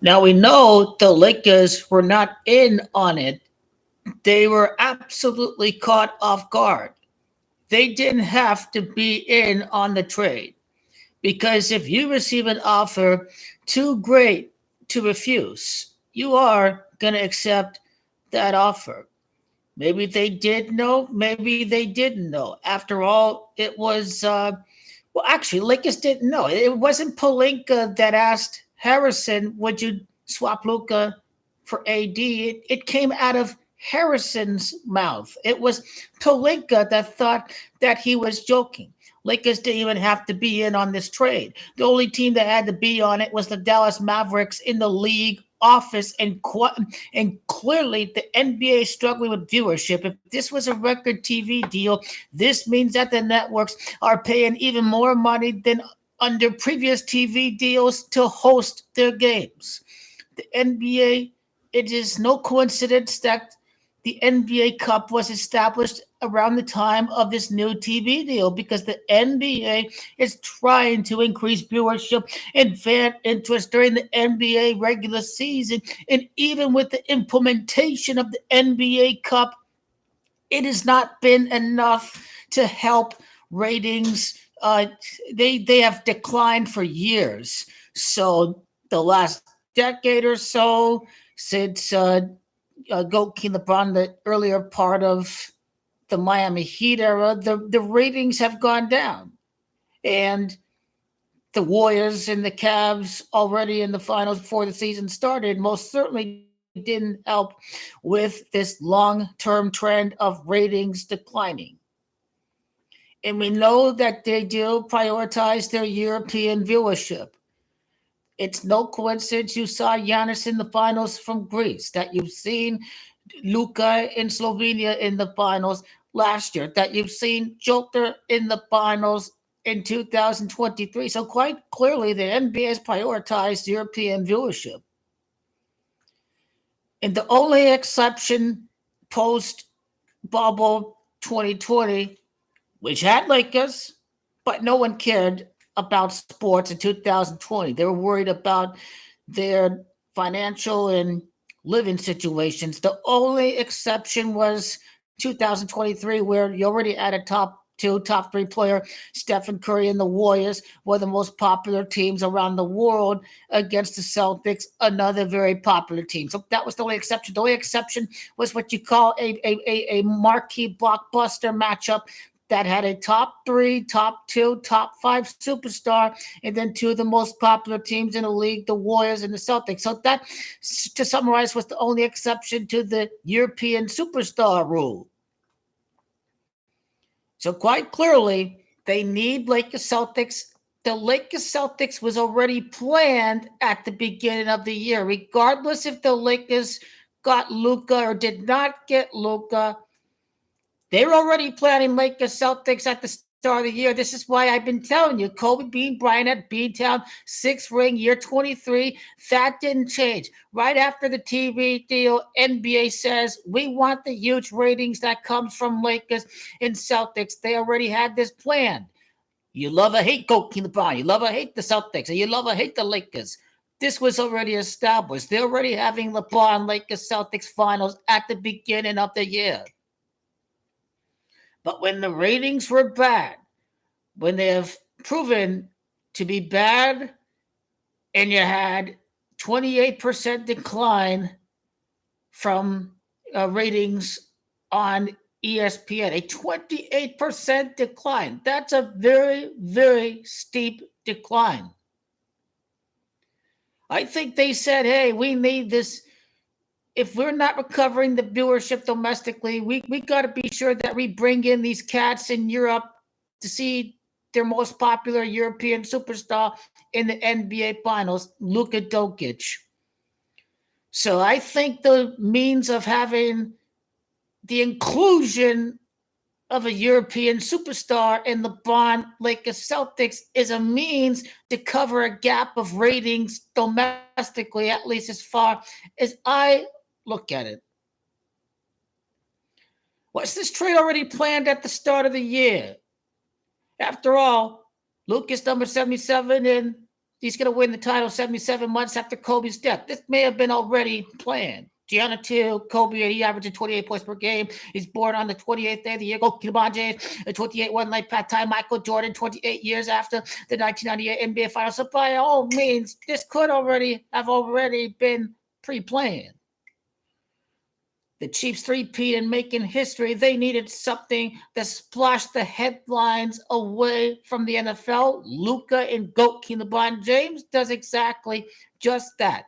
Now we know the Lakers were not in on it. They were absolutely caught off guard. They didn't have to be in on the trade because if you receive an offer too great to refuse, you are going to accept that offer. Maybe they did know, maybe they didn't know. After all, it was well, actually, Lakers didn't know. It wasn't Palinka that asked Harrison, "Would you swap Luka for AD?" It came out of Harrison's mouth. It was Palinka that thought that he was joking. Lakers didn't even have to be in on this trade. The only team that had to be on it was the Dallas Mavericks in the league office, and clearly the NBA is struggling with viewership. If this was a record TV deal, this means that the networks are paying even more money than under previous TV deals to host their games. The NBA, it is no coincidence that the NBA Cup was established around the time of this new TV deal because the NBA is trying to increase viewership and fan interest during the NBA regular season. And even with the implementation of the NBA Cup, it has not been enough to help ratings. They have declined for years. So the last decade or so, since Go King LeBron, the earlier part of the Miami Heat era, the ratings have gone down. And the Warriors and the Cavs already in the finals before the season started most certainly didn't help with this long-term trend of ratings declining. And we know that they do prioritize their European viewership. It's no coincidence you saw Giannis in the finals from Greece, that you've seen Luka in Slovenia in the finals last year, that you've seen Joker in the finals in 2023. So quite clearly the NBA has prioritized European viewership. And the only exception post bubble 2020, which had Lakers, but no one cared about sports in 2020. They were worried about their financial and living situations. The only exception was 2023, where you already had a top two, top three player, Stephen Curry and the Warriors were the most popular teams around the world against the Celtics, another very popular team. So that was the only exception. The only exception was what you call a marquee blockbuster matchup that had a top three, top two, top five superstar, and then two of the most popular teams in the league, the Warriors and the Celtics. So that, to summarize, was the only exception to the European superstar rule. So quite clearly, they need Lakers Celtics. The Lakers Celtics was already planned at the beginning of the year, regardless if the Lakers got Luka or did not get Luka. They were already planning Lakers Celtics at the start of the year. This is why I've been telling you, Kobe Bean Bryant at Beantown, sixth ring, year 23. That didn't change. Right after the TV deal, NBA says we want the huge ratings that comes from Lakers and Celtics. They already had this planned. You love or hate Kobe LeBron. You love or hate the Celtics. Or you love or hate the Lakers. This was already established. They're already having LeBron Lakers Celtics finals at the beginning of the year. But when the ratings were bad, when they have proven to be bad, and you had 28% decline from ratings on ESPN, a 28% decline. That's a very, very steep decline. I think they said, hey, we need this. If we're not recovering the viewership domestically, we got to be sure that we bring in these cats in Europe to see their most popular European superstar in the NBA Finals, Luka Doncic. So I think the means of having the inclusion of a European superstar in the LeBron Lakers Celtics is a means to cover a gap of ratings domestically, at least as far as I look at it. Was this trade already planned at the start of the year? After all, Lucas number 77 and he's going to win the title 77 months after Kobe's death. This may have been already planned. Giannis too, Kobe, he averaging 28 points per game. He's born on the 28th day of the year. Go LeBron James, a 28 one like Pat Time, Michael Jordan, 28 years after the 1998 NBA Finals. So by all means, this could have already been pre-planned. The Chiefs three-peat and making history. They needed something that splashed the headlines away from the NFL. Luka and GOAT King LeBron James does exactly just that.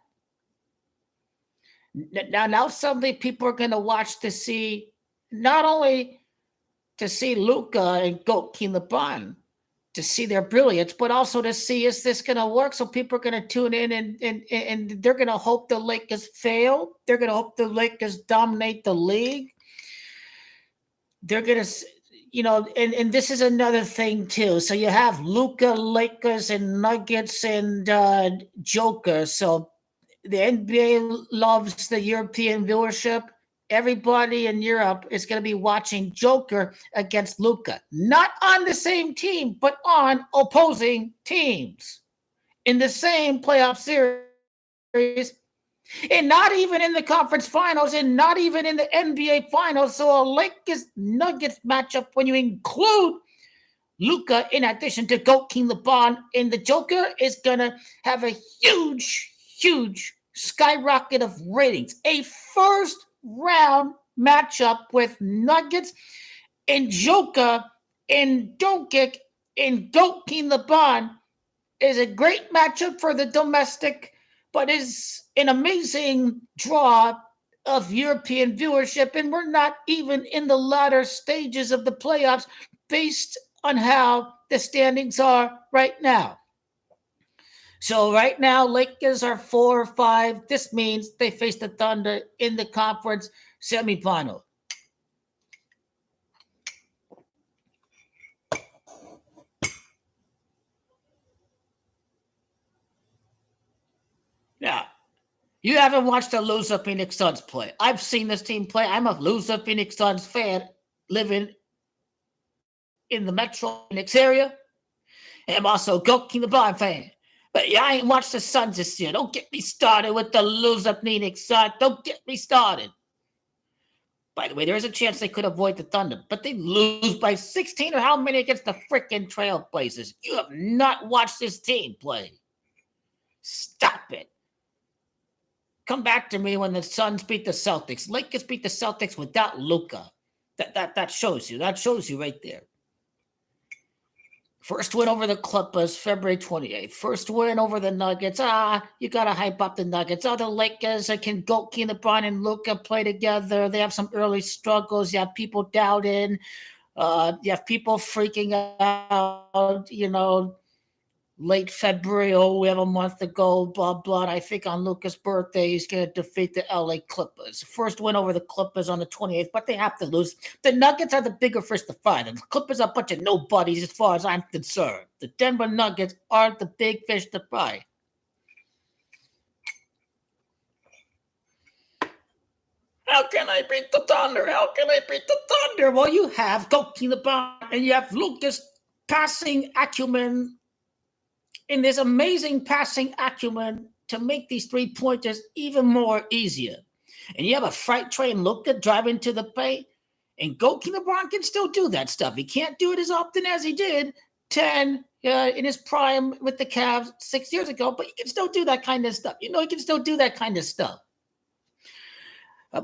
Now suddenly people are going to watch to see, not only to see Luka and GOAT King LeBron, to see their brilliance, but also to see, is this going to work? So people are going to tune in and they're going to hope the Lakers fail. They're going to hope the Lakers dominate the league. They're going to, and this is another thing too. So you have Luka, Lakers, and Nuggets, and Joker. So the NBA loves the European viewership. Everybody in Europe is going to be watching Joker against Luka. Not on the same team, but on opposing teams. In the same playoff series. And not even in the conference finals, and not even in the NBA finals. So a Lakers-Nuggets matchup, when you include Luka in addition to GOAT King LeBron in the Joker, is going to have a huge skyrocket of ratings. A first round matchup with Nuggets and Joker and Doncic and GOAT King LeBron is a great matchup for the domestic, but is an amazing draw of European viewership. And we're not even in the latter stages of the playoffs based on how the standings are right now. So right now, Lakers are 4 or 5. This means they face the Thunder in the conference semifinal. Now, you haven't watched a loser Phoenix Suns play. I've seen this team play. I'm a loser Phoenix Suns fan living in the Metro Phoenix area. And I'm also a GOAT King LeBron fan. But yeah, I ain't watched the Suns this year. Don't get me started with the loser Phoenix Suns. Don't get me started. By the way, there is a chance they could avoid the Thunder, but they lose by 16 or how many against the freaking Trailblazers? You have not watched this team play. Stop it. Come back to me when the Suns beat the Celtics. Lakers beat the Celtics without Luka. That shows you. That shows you right there. First win over the Clippers, February 28th. First win over the Nuggets. You got to hype up the Nuggets. The Lakers can GOAT King LeBron and Luka play together. They have some early struggles. You have people doubting. You have people freaking out, late February. Oh, we have a month to go, blah, blah. I think on Luka's birthday, he's going to defeat the LA Clippers. First win over the Clippers on the 28th, but they have to lose. The Nuggets are the bigger fish to fry. The Clippers are a bunch of nobodies as far as I'm concerned. The Denver Nuggets are the big fish to fry. How can I beat the Thunder? How can I beat the Thunder? Well, you have GOAT King LeBron and you have Luka's passing acumen. And this amazing passing acumen to make these three-pointers even more easier. And you have a freight train Luka driving to the paint, and GOAT King LeBron can still do that stuff. He can't do it as often as he did 10 in his prime with the Cavs 6 years ago, but he can still do that kind of stuff. He can still do that kind of stuff.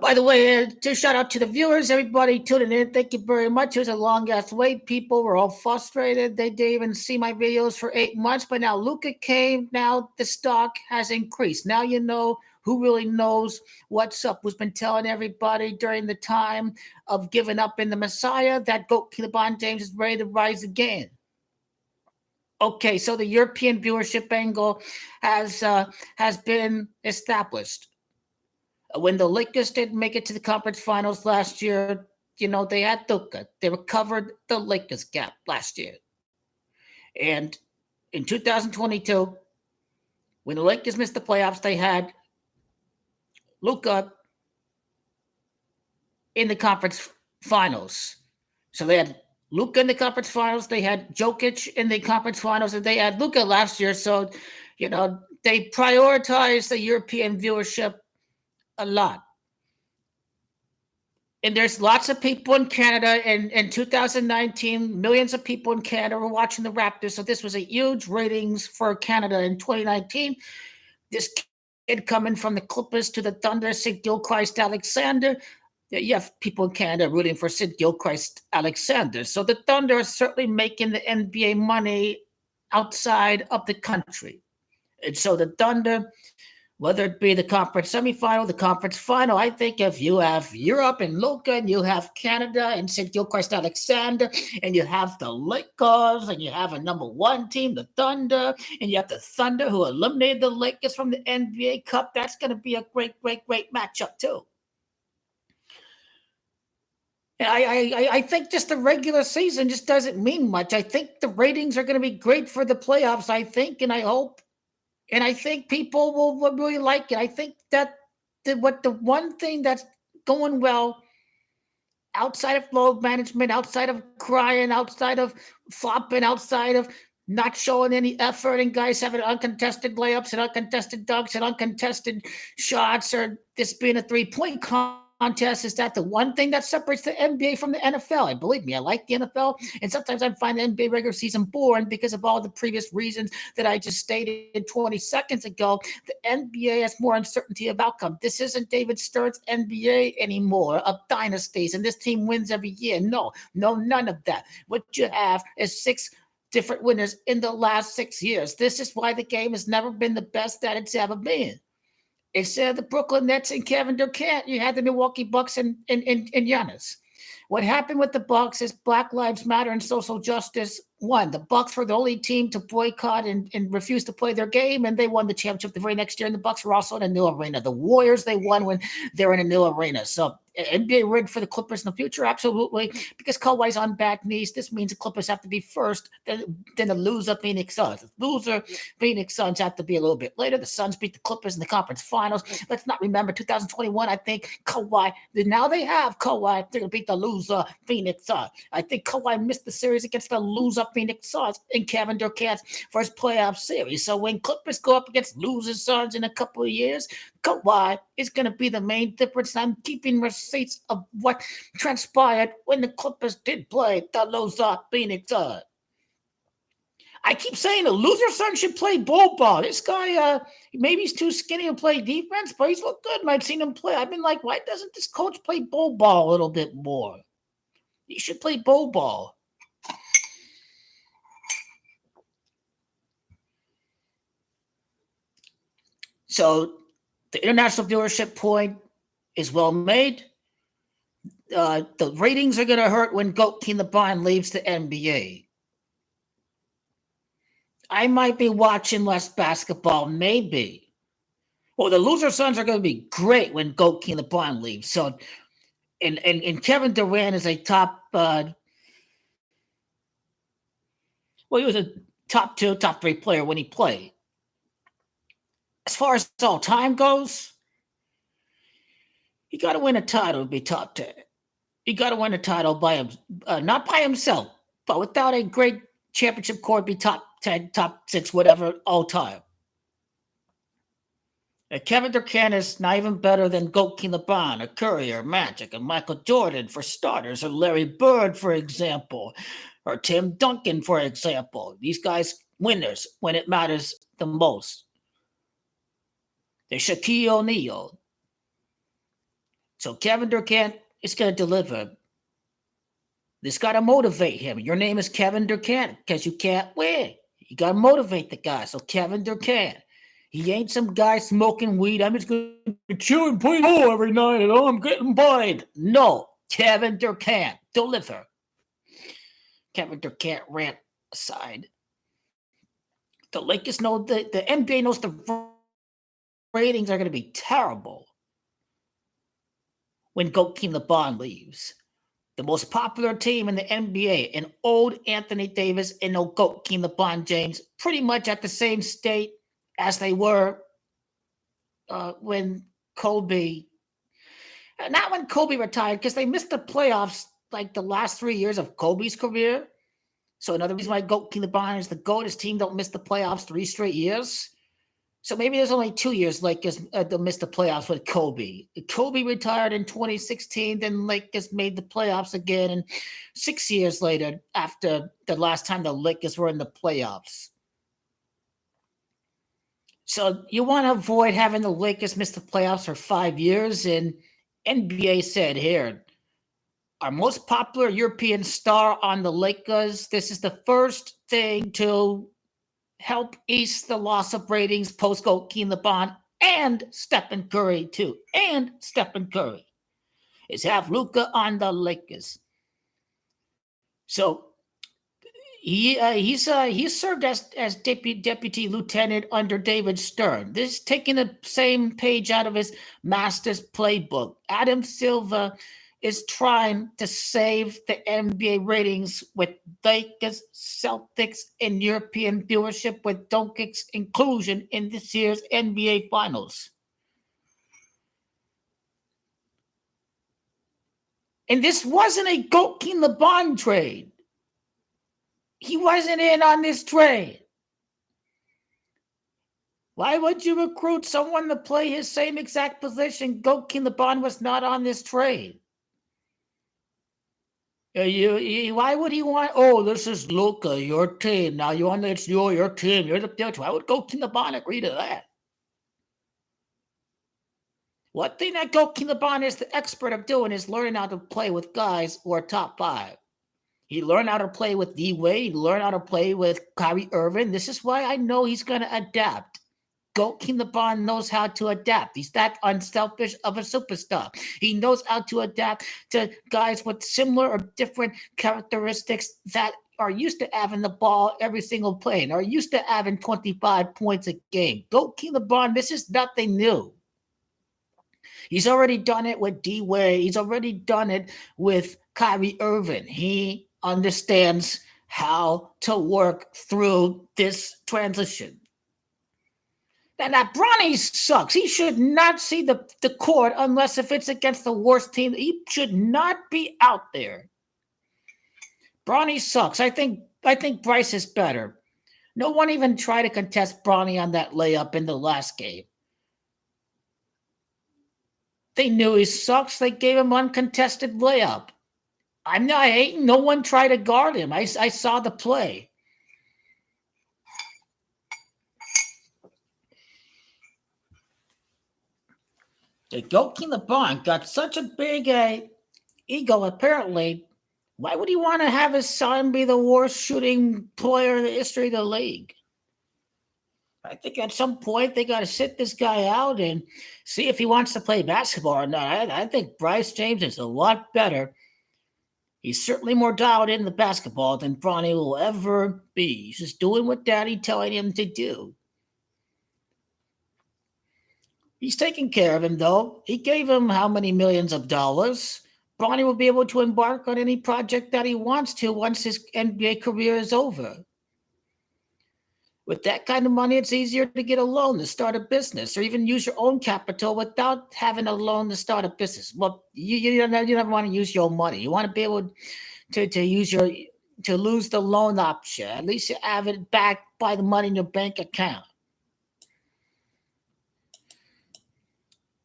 By the way, to shout out to the viewers, everybody tuning in, thank you very much. It was a long-ass wait. People were all frustrated. They didn't even see my videos for 8 months, but now Luka came. Now the stock has increased. Now you know who really knows what's up, who's been telling everybody during the time of giving up in the Messiah that GOAT King LeBron James is ready to rise again. Okay, so the European viewership angle has been established. When the Lakers didn't make it to the conference finals last year, they had Luka. They recovered the Lakers gap last year. And in 2022, when the Lakers missed the playoffs, they had Luka in the conference finals. So they had Luka in the conference finals. They had Jokic in the conference finals, and they had Luka last year. So They prioritize the European viewership a lot. And there's lots of people in Canada. In 2019, millions of people in Canada were watching the Raptors. So this was a huge ratings for Canada in 2019. This kid coming from the Clippers to the Thunder, Sid Gilchrist Alexander. You have people in Canada rooting for Sid Gilchrist Alexander. So the Thunder are certainly making the NBA money outside of the country. And so the Thunder, whether it be the conference semifinal, the conference final, I think if you have Europe and Luka, and you have Canada and St. Gilchrist Alexander, and you have the Lakers, and you have a number one team, the Thunder, and you have the Thunder who eliminated the Lakers from the NBA Cup, that's going to be a great, great, great matchup too. And I think just the regular season just doesn't mean much. I think the ratings are going to be great for the playoffs, I think, and I hope. And I think people will really like it. I think that the one thing that's going well outside of load management, outside of crying, outside of flopping, outside of not showing any effort and guys having uncontested layups and uncontested dunks and uncontested shots, or this being a three-point contest, is that the one thing that separates the NBA from the NFL. And believe me, I like the NFL, and sometimes I find the NBA regular season boring because of all the previous reasons that I just stated 20 seconds ago. The NBA has more uncertainty of outcome. This isn't David Stern's NBA anymore of dynasties, and this team wins every year. No, none of that. What you have is 6 different winners in the last 6 years. This is why the game has never been the best that it's ever been. Instead of the Brooklyn Nets and Kevin Durant, you had the Milwaukee Bucks and Giannis. What happened with the Bucks is Black Lives Matter and social justice won. The Bucks were the only team to boycott and refuse to play their game, and they won the championship the very next year. And the Bucks were also in a new arena. The Warriors, they won when they're in a new arena. So NBA rigged for the Clippers in the future? Absolutely. Because Kawhi's on bad knees, this means the Clippers have to be first, then the loser Phoenix Suns. The loser Phoenix Suns have to be a little bit later. The Suns beat the Clippers in the conference finals. Let's not remember 2021, I think Kawhi, now they have Kawhi, they're going to beat the loser Phoenix Suns. I think Kawhi missed the series against the loser Phoenix Suns in Kevin Durant's first playoff series. So when Clippers go up against loser Suns in a couple of years, Kawhi is going to be the main difference. I'm keeping receipts of what transpired when the Clippers did play the loser Phoenix Suns. I keep saying the loser son should play ball. This guy, maybe he's too skinny to play defense, but he's looked good, and I've seen him play. I've been like, why doesn't this coach play ball a little bit more? He should play ball. So the international viewership point is well made. The ratings are going to hurt when King LeBron leaves the NBA. I might be watching less basketball, maybe. Well, the loser Suns are going to be great when King LeBron leaves. So, and Kevin Durant is a top. He was a top 2, top 3 player when he played. As far as all time goes, he got to win a title to be top 10. He got to win a title by him, not by himself, but without a great championship core, be top 10, top 6, whatever, all time. And Kevin Durant is not even better than King LeBron, or Curry, or Magic, or Michael Jordan, for starters, or Larry Bird, for example, or Tim Duncan, for example. These guys, winners when it matters the most. They're Shaquille O'Neal. So Kevin Durant is going to deliver. This got to motivate him. Your name is Kevin Durant because you can't win. You got to motivate the guy. So Kevin Durant, he ain't some guy smoking weed. I'm just going to chill and play ball every night and I'm getting by. No, Kevin Durant, deliver. Kevin Durant rant aside. The Lakers know, the NBA knows the ratings are going to be terrible when King LeBron leaves. The most popular team in the NBA, and old Anthony Davis and no King LeBron James, pretty much at the same state as they were when Kobe, not when Kobe retired, because they missed the playoffs like the last 3 years of Kobe's career. So another reason why King LeBron is the GOAT, his team don't miss the playoffs 3 straight years. So maybe there's only 2 years Lakers they'll miss the playoffs with Kobe. Kobe retired in 2016, then Lakers made the playoffs again, and 6 years later, after the last time the Lakers were in the playoffs. So you want to avoid having the Lakers miss the playoffs for 5 years, and NBA said, here, our most popular European star on the Lakers, this is the first thing to help ease the loss of ratings post King LeBron and Stephen Curry too. And Stephen Curry is have Luka on the Lakers. So he served as deputy lieutenant under David Stern. This is taking the same page out of his master's playbook. Adam Silver is trying to save the NBA ratings with Lakers, Celtics, and European viewership with Doncic's inclusion in this year's NBA Finals. And this wasn't a King LeBron trade. He wasn't in on this trade. Why would you recruit someone to play his same exact position? King LeBron was not on this trade. Why would he want? Oh, this is Luka, your team. Now you want it's your team. You're the pitcher. Why would King LeBron agree to that? One thing that King LeBron is the expert of doing is learning how to play with guys who are top 5. He learned how to play with D-Wade. He learned how to play with Kyrie Irving. This is why I know he's going to adapt. King LeBron knows how to adapt. He's that unselfish of a superstar. He knows how to adapt to guys with similar or different characteristics that are used to having the ball every single play and are used to having 25 points a game. King LeBron, this is nothing new. He's already done it with D-Wade. He's already done it with Kyrie Irving. He understands how to work through this transition. Now, Bronny sucks. He should not see the court unless if it's against the worst team. He should not be out there. Bronny sucks. I think Bryce is better. No one even tried to contest Bronny on that layup in the last game. They knew he sucks. They gave him uncontested layup. I'm not hating. No one tried to guard him. I saw the play. The King LeBron got such a big ego, apparently. Why would he want to have his son be the worst shooting player in the history of the league? I think at some point they got to sit this guy out and see if he wants to play basketball or not. I think Bryce James is a lot better. He's certainly more dialed in the basketball than Bronny will ever be. He's just doing what Daddy telling him to do. He's taking care of him, though. He gave him how many millions of dollars? Bronny will be able to embark on any project that he wants to once his NBA career is over. With that kind of money, it's easier to get a loan to start a business or even use your own capital without having a loan to start a business. Well, you never want to use your own money. You want to be able to lose the loan option. At least you have it backed by the money in your bank account.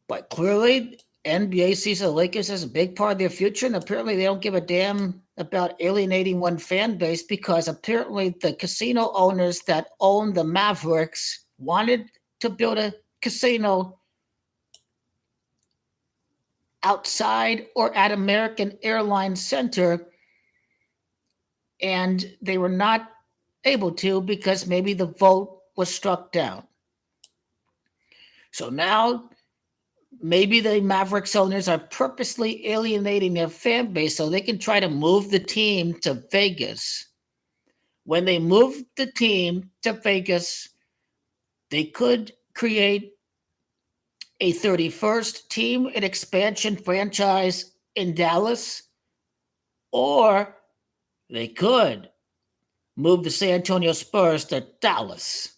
But clearly, NBA sees the Lakers as a big part of their future, and apparently they don't give a damn about alienating one fan base because apparently the casino owners that own the Mavericks wanted to build a casino outside or at American Airlines Center, and they were not able to because maybe the vote was struck down. So now maybe the Mavericks owners are purposely alienating their fan base so they can try to move the team to Vegas. When they move the team to Vegas, they could create a 31st team, an expansion franchise in Dallas, or they could move the San Antonio Spurs to Dallas.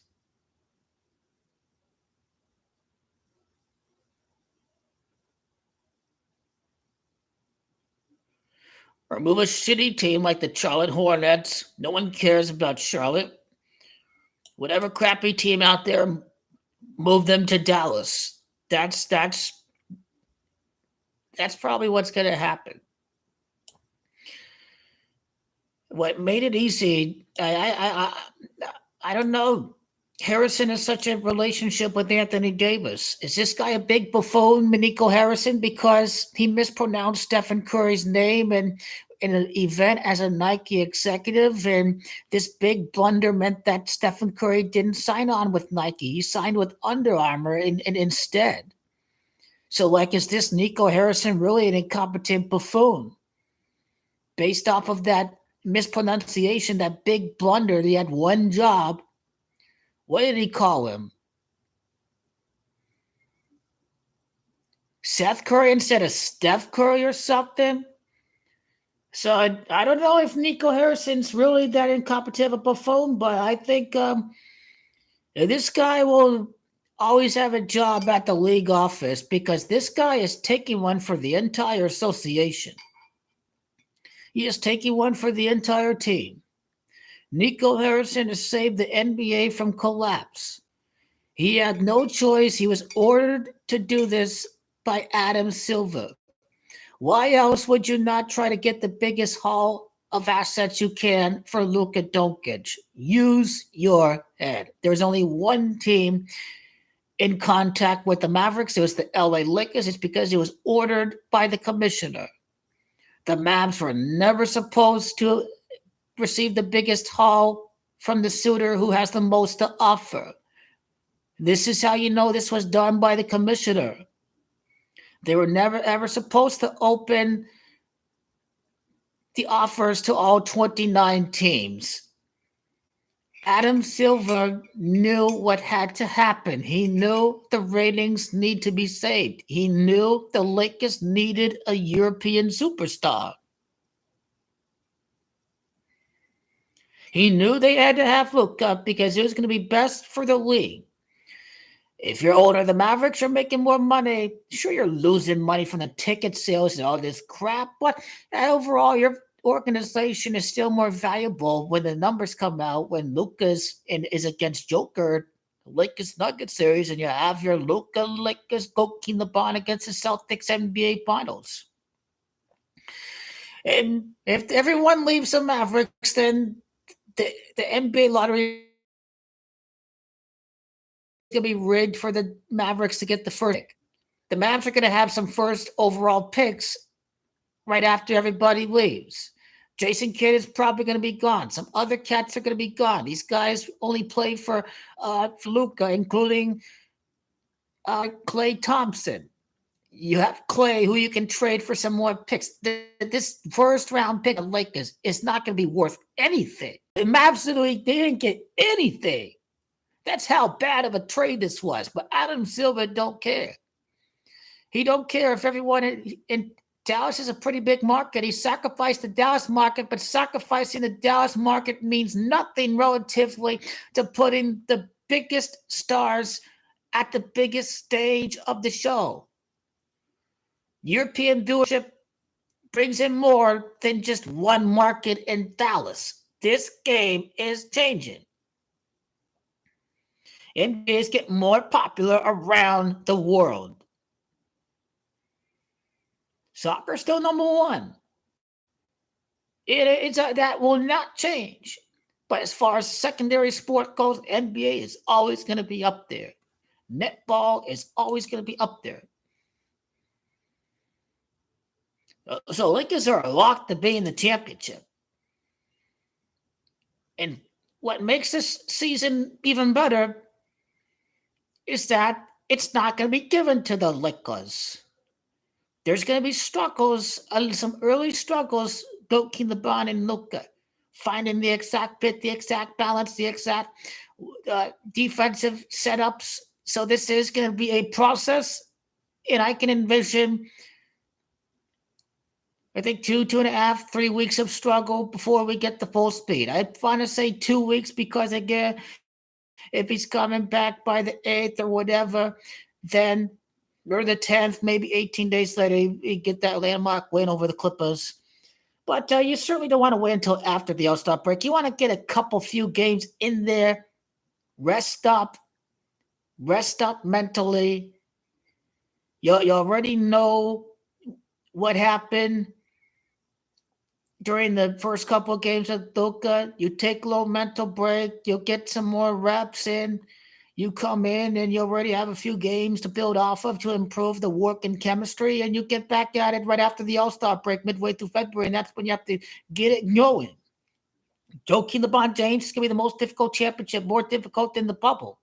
Or move a shitty team like the Charlotte Hornets. No one cares about Charlotte. Whatever crappy team out there, move them to Dallas. That's probably what's going to happen. What made it easy? I don't know. Harrison has such a relationship with Anthony Davis. Is this guy a big buffoon, Nico Harrison, because he mispronounced Stephen Curry's name and in an event as a Nike executive, and this big blunder meant that Stephen Curry didn't sign on with Nike. He signed with Under Armour and instead. So, like, is this Nico Harrison really an incompetent buffoon? Based off of that mispronunciation, that big blunder, he had one job. What did he call him? Seth Curry instead of Steph Curry or something? So I don't know if Nico Harrison's really that incompetent of a buffoon, but I think this guy will always have a job at the league office because this guy is taking one for the entire association. He is taking one for the entire team. Nico Harrison has saved the NBA from collapse. He had no choice. He was ordered to do this by Adam Silver. Why else would you not try to get the biggest haul of assets you can for Luka Doncic? Use your head. There's only one team in contact with the Mavericks. It was the LA Lakers. It's because it was ordered by the commissioner. The Mavs were never supposed to receive the biggest haul from the suitor who has the most to offer. This is how you know this was done by the commissioner. They were never ever supposed to open the offers to all 29 teams. Adam Silver knew what had to happen. He knew the ratings need to be saved. He knew the Lakers needed a European superstar. He knew they had to have Luka because it was going to be best for the league. If you're owner of the Mavericks, you're making more money. Sure, you're losing money from the ticket sales and all this crap, but overall, your organization is still more valuable when the numbers come out, when Luka's is against Joker, Lakers-Nuggets series, and you have your Luka Lakers go KING LEBRON against the Celtics NBA Finals. And if everyone leaves the Mavericks, then the NBA lottery going to be rigged for the Mavericks to get the first pick. The Mavs are going to have some first overall picks right after everybody leaves. Jason Kidd is probably going to be gone. Some other cats are going to be gone. These guys only play for Luka, including Klay Thompson. You have Klay, who you can trade for some more picks. This first round pick of Lakers is not going to be worth anything. The Mavs, they didn't get anything. That's how bad of a trade this was. But Adam Silver don't care. He don't care if everyone in Dallas is a pretty big market. He sacrificed the Dallas market, but sacrificing the Dallas market means nothing relatively to putting the biggest stars at the biggest stage of the show. European viewership brings in more than just one market in Dallas. This game is changing. NBAs get more popular around the world. Soccer's still number one. That will not change. But as far as secondary sport goes, NBA is always going to be up there. Netball is always going to be up there. So Lakers are locked to be in the championship. And what makes this season even better is that it's not going to be given to the Lakers. There's going to be struggles, some early struggles, KING LEBRON and Luka, finding the exact fit, the exact balance, the exact defensive setups. So this is going to be a process, and I can envision, I think 2.5, 3 weeks of struggle before we get the full speed. I want to say 2 weeks because, again, if he's coming back by the 8th or whatever, then or the 10th, maybe 18 days later, you get that landmark win over the Clippers. But you certainly don't want to wait until after the All-Star break. You want to get a few games in there, rest up, rest up mentally. You already know what happened during the first couple of games of Luka. You take a little mental break. You'll get some more reps in. You come in and you already have a few games to build off of to improve the work and chemistry, and you get back at it right after the All-Star break midway through February, and that's when you have to get it going. Joakim LeBron James is going to be the most difficult championship, more difficult than the bubble.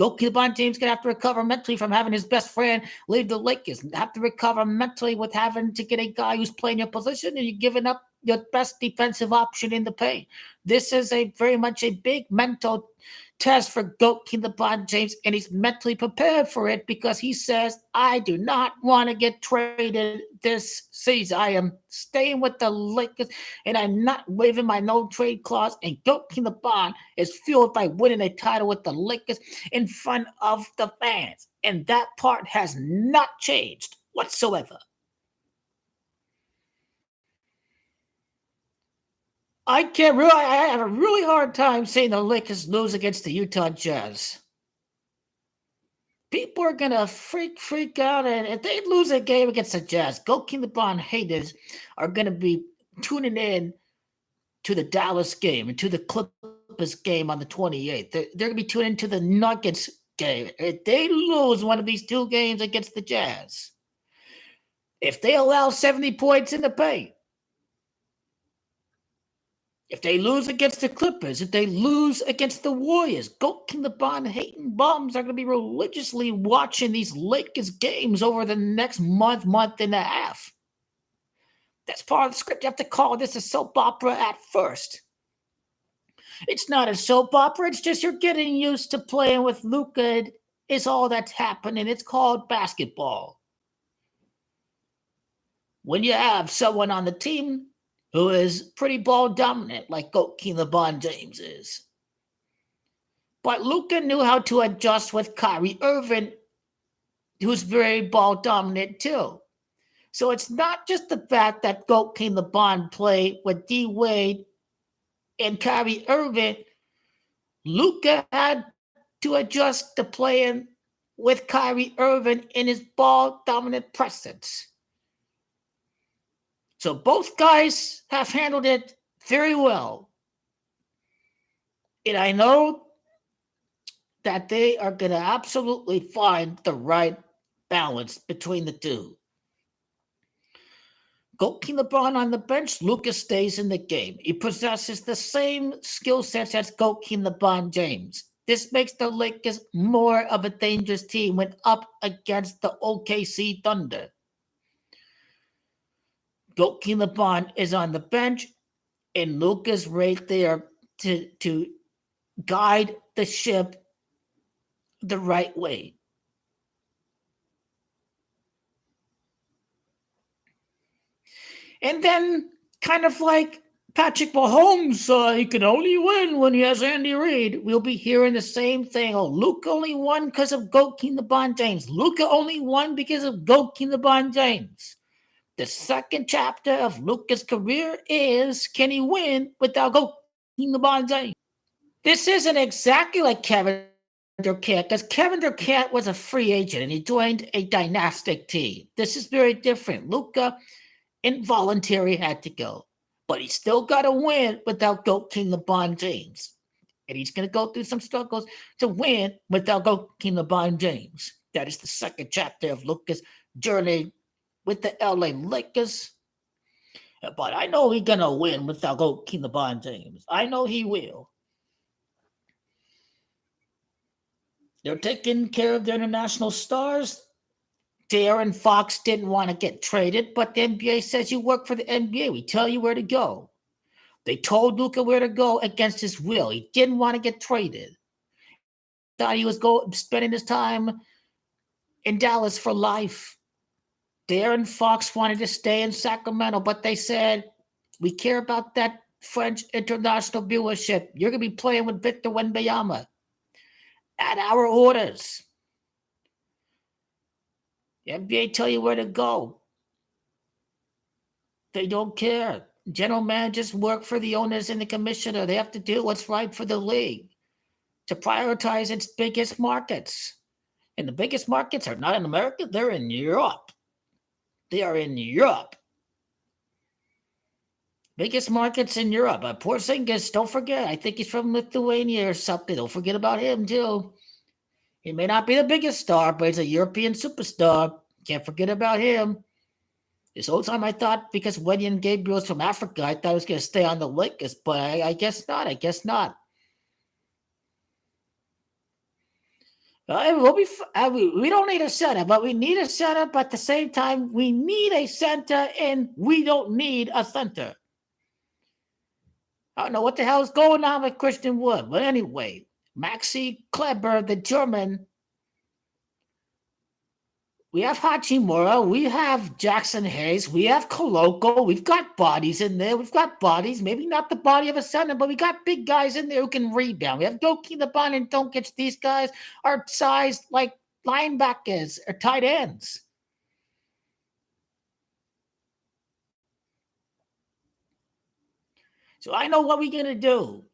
LeBron James going to have to recover mentally from having his best friend leave the Lakers. Have to recover mentally with having to get a guy who's playing your position and you're giving up your best defensive option in the paint. This is a very much a big mental test for King LeBron James, and he's mentally prepared for it because he says, I do not want to get traded this season. I am staying with the Lakers, and I'm not waiving my no-trade clause, and King LeBron is fueled by winning a title with the Lakers in front of the fans, and that part has not changed whatsoever. I have a really hard time seeing the Lakers lose against the Utah Jazz. People are gonna freak out, and if they lose a game against the Jazz, King LeBron haters are gonna be tuning in to the Dallas game and to the Clippers game on the 28th. They're gonna be tuning into the Nuggets game. If they lose one of these two games against the Jazz, if they allow 70 points in the paint, if they lose against the Clippers, if they lose against the Warriors, King LeBron hating bums are going to be religiously watching these Lakers games over the next month and a half. That's part of the script. You have to call this a soap opera at first. It's not a soap opera. It's just you're getting used to playing with Luka. It's all that's happening. It's called basketball. When you have someone on the team who is pretty ball dominant, like King LeBron James is. But Luka knew how to adjust with Kyrie Irving, who's very ball dominant too. So it's not just the fact that King LeBron played with D Wade and Kyrie Irving. Luka had to adjust to playing with Kyrie Irving in his ball dominant presence. So both guys have handled it very well. And I know that they are going to absolutely find the right balance between the two. King LeBron on the bench, Luka stays in the game. He possesses the same skill sets as King LeBron James. This makes the Lakers more of a dangerous team when up against the OKC Thunder. King LeBron is on the bench, and Luka's right there to guide the ship the right way. And then, kind of like Patrick Mahomes, he can only win when he has Andy Reid. We'll be hearing the same thing. Oh, Luka only won because of King LeBron James. Luka only won because of King LeBron James. The second chapter of Luka's career is, can he win without King LeBron James? This isn't exactly like Kevin Durant, because Kevin Durant was a free agent and he joined a dynastic team. This is very different. Luka involuntary had to go, but he still got to win without King LeBron James. And he's going to go through some struggles to win without King LeBron James. That is the second chapter of Luka's journey with the LA Lakers. But I know he's going to win without King LeBron James. I know he will. They're taking care of their international stars. De'Aaron Fox didn't want to get traded, but the NBA says you work for the NBA. We tell you where to go. They told Luka where to go against his will. He didn't want to get traded. Thought he was spending his time in Dallas for life. De'Aaron Fox wanted to stay in Sacramento, but they said, we care about that French international viewership. You're going to be playing with Victor Wembanyama at our orders. The NBA tell you where to go. They don't care. General managers work for the owners and the commissioner. They have to do what's right for the league. to prioritize its biggest markets. And the biggest markets are not in America, they're in Europe. They are in Europe. Biggest markets in Europe. Porzingis, don't forget, I think he's from Lithuania or something. Don't forget about him, too. He may not be the biggest star, but he's a European superstar. Can't forget about him. This whole time I thought because Wenyan Gabriel's from Africa, I thought he was going to stay on the Lakers, but I guess not. I guess not. We don't need a center, but we need a center. But at the same time, we need a center, and we don't need a center. I don't know what the hell is going on with Christian Wood. But anyway, Maxi Kleber, the German. We have Hachimura. We have Jackson Hayes. We have Koloko. We've got bodies in there. We've got bodies. Maybe not the body of a center, but we got big guys in there who can rebound. We have Doki, LeBron, and Doncic. These guys are sized like linebackers or tight ends. So I know what we're going to do.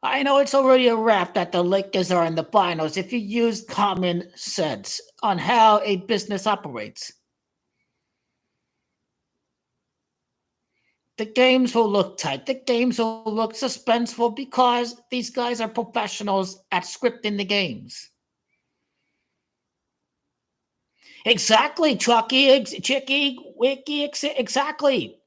I know it's already a wrap that the Lakers are in the finals if you use common sense on how a business operates. The games will look tight. The games will look suspenseful because these guys are professionals at scripting the games. Exactly, Chucky, Chicky, Wiki, exactly.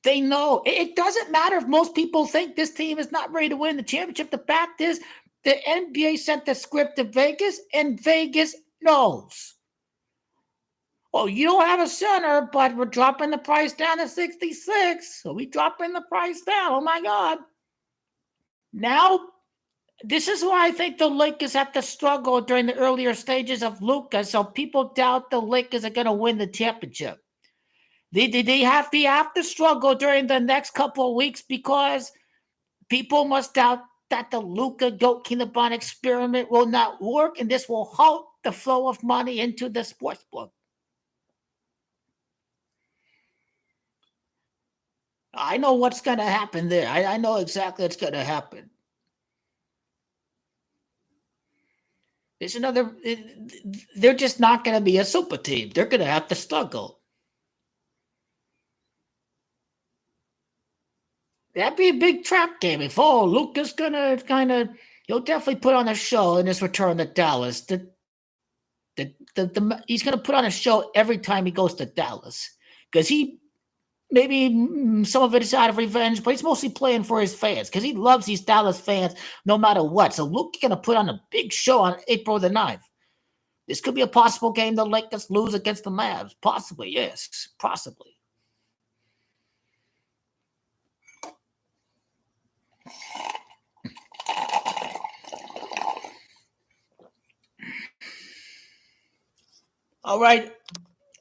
They know. It doesn't matter if most people think this team is not ready to win the championship. The fact is, the NBA sent the script to Vegas, and Vegas knows. Oh, you don't have a center, but we're dropping the price down to 66. So we dropping the price down. Oh, my God. Now, this is why I think the Lakers have to struggle during the earlier stages of Luka, so people doubt the Lakers are going to win the championship. They have to struggle during the next couple of weeks because people must doubt that the Luka King LeBron experiment will not work, and this will halt the flow of money into the sports book. I know what's going to happen there. I know exactly what's going to happen. There's another. They're just not going to be a super team. They're going to have to struggle. That'd be a big trap game. If Luka's gonna he'll definitely put on a show in his return to Dallas. He's gonna put on a show every time he goes to Dallas because maybe some of it is out of revenge, but he's mostly playing for his fans because he loves these Dallas fans no matter what. So Luka's gonna put on a big show on April the 9th. This could be a possible game the Lakers lose against the Mavs. Possibly, yes, possibly. All right.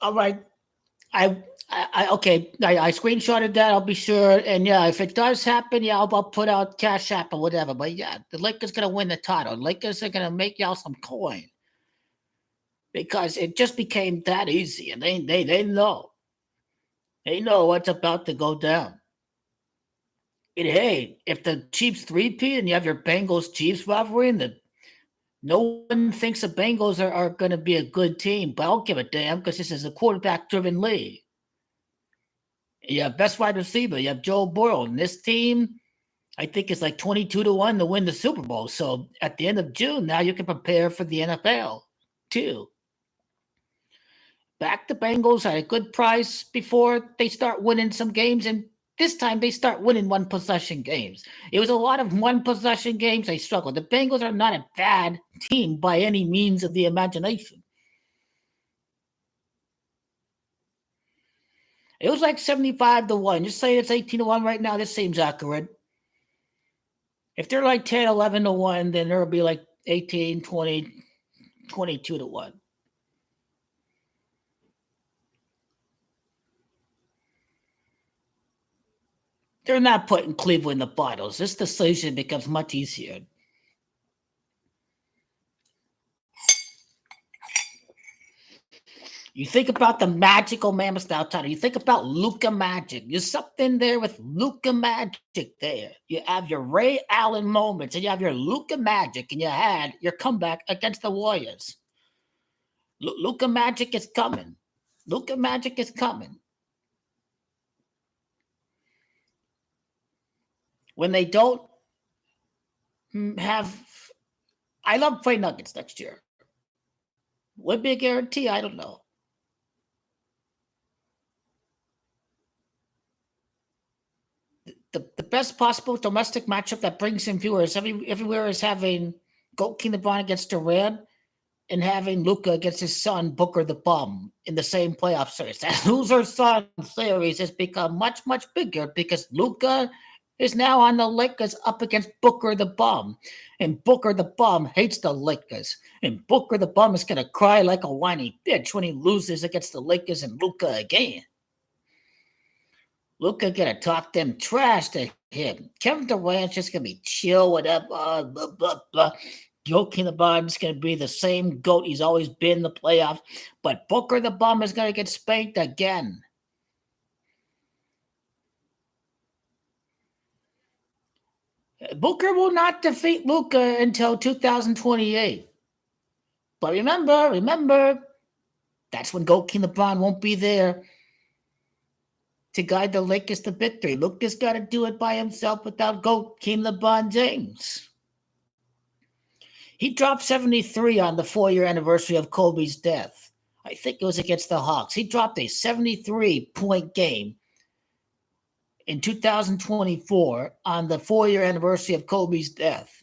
I screenshotted that. I'll be sure. And yeah, if it does happen, yeah, I'll put out Cash App or whatever. But yeah, the Lakers gonna win the title. The Lakers are gonna make y'all some coin because it just became that easy, and they know. They know what's about to go down. And hey, if the Chiefs 3-peat and you have your Bengals Chiefs rivalry, and no one thinks the Bengals are going to be a good team, but I don't give a damn because this is a quarterback-driven league. You have best wide receiver. You have Joe Burrow. And this team, I think, is like 22-1 to win the Super Bowl. So at the end of June, now you can prepare for the NFL, too. Back the Bengals at a good price before they start winning some games, and this time they start winning one-possession games. It was a lot of one-possession games. They struggled. The Bengals are not a bad team by any means of the imagination. It was like 75-1. Just say it's 18-1 right now. This seems accurate. If they're like 10, 11-1, then there'll be like 18, 20, 22-1. They're not putting Cleveland in the finals. This decision becomes much easier. You think about the magical Mammoth style title. You think about Luka Magic. There's something there with Luka Magic there. You have your Ray Allen moments, and you have your Luka Magic, and you had your comeback against the Warriors. Luka Magic is coming. Luka Magic is coming. When they don't have, I love playing Nuggets next year. Would be a guarantee? I don't know. The best possible domestic matchup that brings in viewers everywhere is having King LeBron against Durant and having Luka against his son Booker the Bum in the same playoff series. That loser-son series has become much, much bigger because Luka is now on the Lakers up against Booker the Bum. And Booker the Bum hates the Lakers. And Booker the Bum is going to cry like a whiny bitch when he loses against the Lakers and Luka again. Luka gonna talk them trash to him. Kevin Durant's just gonna be chill, whatever. Blah, blah, blah. King LeBron's gonna be the same GOAT he's always been in the playoffs. But Booker the Bum is gonna get spanked again. Booker will not defeat Luka until 2028. But remember, that's when King LeBron won't be there to guide the Lakers to victory. Luka's got to do it by himself without King LeBron James. He dropped 73 on the 4-year anniversary of Kobe's death. I think it was against the Hawks. He dropped a 73-point game in 2024 on the 4-year anniversary of Kobe's death.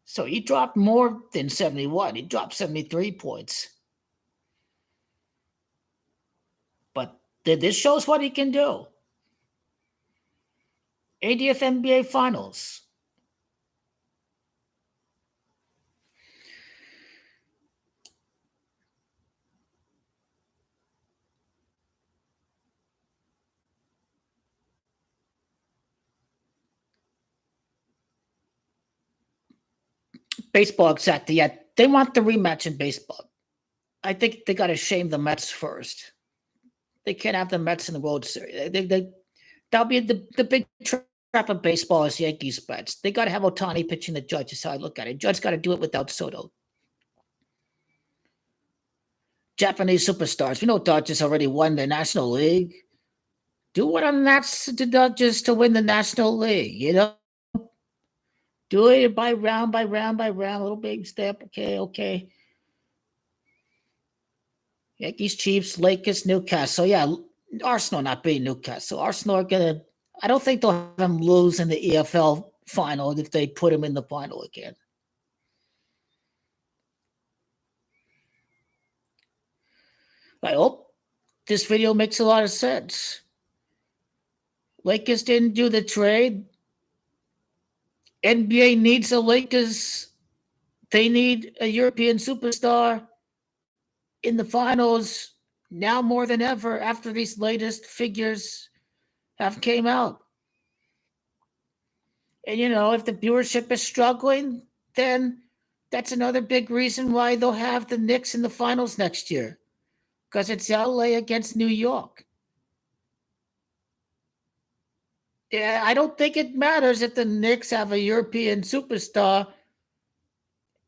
So he dropped more than 71. He dropped 73 points. But this shows what he can do. 80th NBA Finals. Baseball, exactly. Yeah, they want the rematch in baseball. I think they got to shame the Mets first. They can't have the Mets in the World Series. That'll be the big trap of baseball is Yankees Mets. They got to have Ohtani pitching the Judge. Is how I look at it. Judge got to do it without Soto. Japanese superstars. We know Dodgers already won the National League. Do what on the Dodgers to win the National League. You know, do it by round, little baby step. Okay. Yankees, Chiefs, Lakers, Newcastle. Yeah, Arsenal not beating Newcastle. Arsenal are gonna. I don't think they'll have them lose in the EFL final if they put them in the final again. I hope this video makes a lot of sense. Lakers didn't do the trade. NBA needs the Lakers. They need a European superstar in the finals now more than ever after these latest figures have came out. And, you know, if the viewership is struggling, then that's another big reason why they'll have the Knicks in the finals next year, because it's LA against New York. Yeah, I don't think it matters if the Knicks have a European superstar.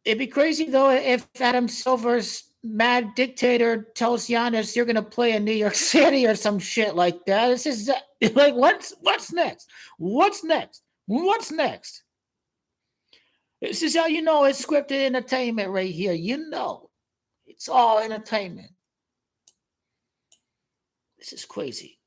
It'd be crazy, though, if Adam Silver's mad dictator tells Giannis you're going to play in New York City or some shit like that. This is like, what's next? What's next? What's next? This is how you know it's scripted entertainment right here. You know, it's all entertainment. This is crazy.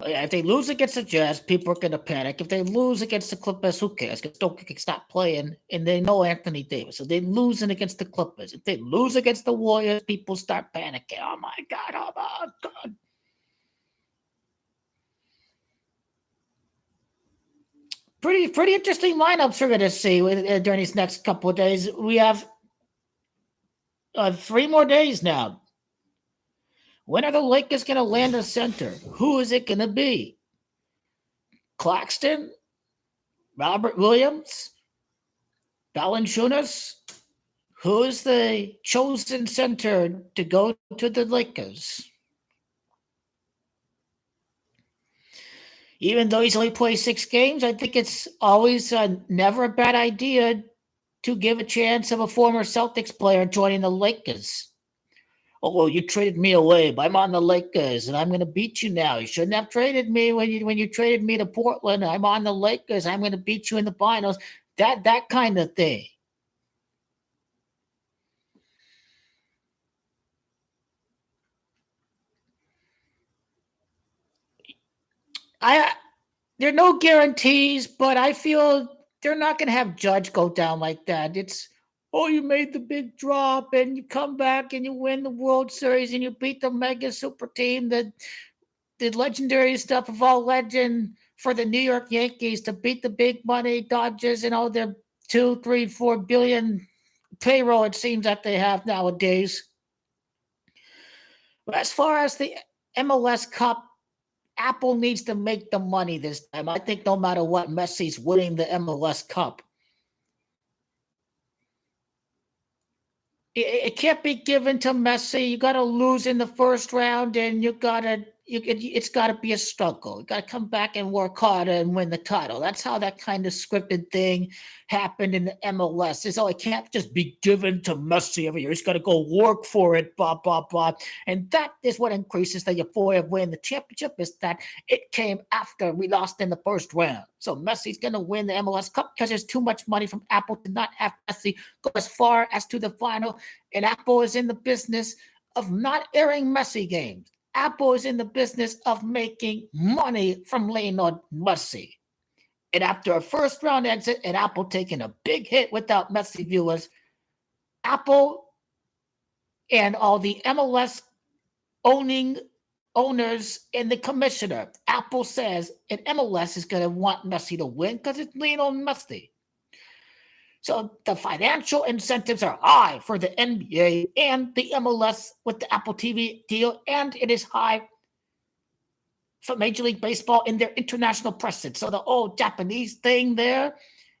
Yeah, if they lose against the Jazz, people are going to panic. If they lose against the Clippers, who cares? Because Doncic can stop playing, and they know Anthony Davis. So they're losing against the Clippers. If they lose against the Warriors, people start panicking. Oh, my God. Oh, my God. Pretty interesting lineups we're going to see during these next couple of days. We have 3 more days now. When are the Lakers going to land a center? Who is it going to be? Claxton? Robert Williams, Valanciunas. Who is the chosen center to go to the Lakers? Even though he's only played 6 games, I think it's always never a bad idea to give a chance of a former Celtics player joining the Lakers. Oh, well, you traded me away, but I'm on the Lakers, and I'm going to beat you now. You shouldn't have traded me when you traded me to Portland. I'm on the Lakers. I'm going to beat you in the finals. That kind of thing. There are no guarantees, but I feel they're not going to have Judge go down like that. It's, oh, you made the big drop and you come back and you win the World Series and you beat the mega super team, the legendary stuff of all legend for the New York Yankees to beat the big money Dodgers and all their 2, 3, 4 billion payroll it seems that they have nowadays. But as far as the MLS Cup, Apple needs to make the money this time. I think no matter what, Messi's winning the MLS Cup. It can't be given to Messi. You got to lose in the first round, and it's got to be a struggle. You got to come back and work harder and win the title. That's how that kind of scripted thing happened in the MLS. It's it can't just be given to Messi every year. He's got to go work for it, blah, blah, blah. And that is what increases the euphoria of winning the championship, is that it came after we lost in the first round. So Messi's going to win the MLS Cup because there's too much money from Apple to not have Messi go as far as to the final. And Apple is in the business of not airing Messi games. Apple is in the business of making money from Lionel Messi. And after a first round exit and Apple taking a big hit without Messi viewers, Apple and all the MLS owners and the commissioner, Apple says, and MLS is going to want Messi to win because it's Lionel Messi. So the financial incentives are high for the NBA and the MLS with the Apple TV deal, and it is high for Major League Baseball in their international presence. So the old Japanese thing there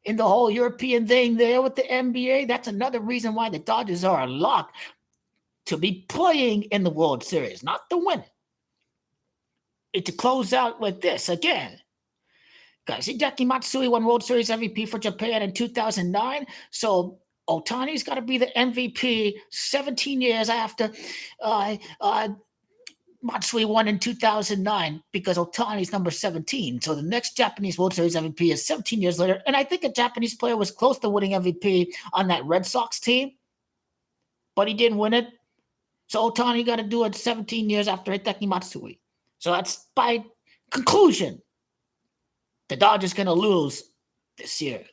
and the whole European thing there with the NBA, that's another reason why the Dodgers are a lock to be playing in the World Series, not to win it. And to close out with this again, guys, Hideki Matsui won World Series MVP for Japan in 2009. So Ohtani's got to be the MVP 17 years after Matsui won in 2009, because Ohtani's number 17. So the next Japanese World Series MVP is 17 years later. And I think a Japanese player was close to winning MVP on that Red Sox team, but he didn't win it. So Ohtani got to do it 17 years after Hideki Matsui. So that's by conclusion. The Dodgers going to lose this year.